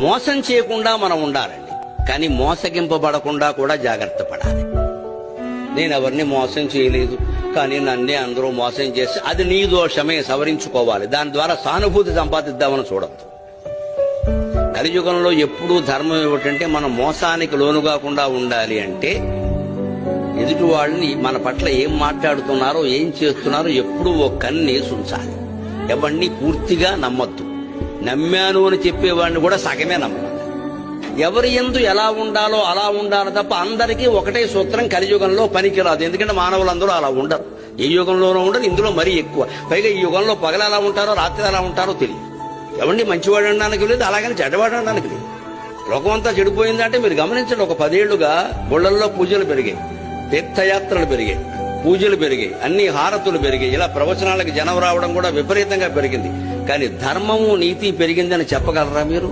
మోసం చేయకుండా మనం ఉండాలండి, కానీ మోసగింపబడకుండా కూడా జాగ్రత్త పడాలి. నేను ఎవరిని మోసం చేయలేదు, కానీ నన్నే అందరూ మోసం చేసి అది నీ దోషమే, సవరించుకోవాలి. దాని ద్వారా సానుభూతి సంపాదిద్దామని చూడద్దు. కలియుగంలో ఎప్పుడూ ధర్మం ఏమిటంటే మనం మోసానికి లోను కాకుండా ఉండాలి అంటే ఎదుటి వాళ్ళని మన పట్ల ఏం మాట్లాడుతున్నారో ఏం చేస్తున్నారో ఎప్పుడూ ఓ కన్నేసి ఉంచాలి. ఎవరిని పూర్తిగా నమ్మొద్దు. నమ్మాను అని చెప్పేవాడిని కూడా సగమే నమ్మాలి. ఎవరి యందు ఎలా ఉండాలో అలా ఉండాలి తప్ప అందరికీ ఒకటే సూత్రం కలియుగంలో పనికిరాదు. ఎందుకంటే మానవులందరూ అలా ఉండరు. ఏ యుగంలోనూ ఉండరు, ఇందులో మరీ ఎక్కువ. పైగా ఈ యుగంలో పగలు ఎలా ఉంటారో రాత్రి ఎలా ఉంటారో తెలియదు. ఎవరిని మంచివాడు అనడానికి లేదు, అలాగని చెడ్డవాడు అనడానికి లేదు. లోకం అంతా చెడిపోయిందంటే మీరు గమనించండి. ఒక 10 ఏళ్లుగా గుళ్లల్లో పూజలు పెరిగాయి, తీర్థయాత్రలు పెరిగాయి, పూజలు పెరిగాయి, అన్ని హారతులు పెరిగాయి. ఇలా ప్రవచనాలకు జనం రావడం కూడా విపరీతంగా పెరిగింది. కానీ ధర్మము నీతి పెరిగిందని చెప్పగలరా మీరు?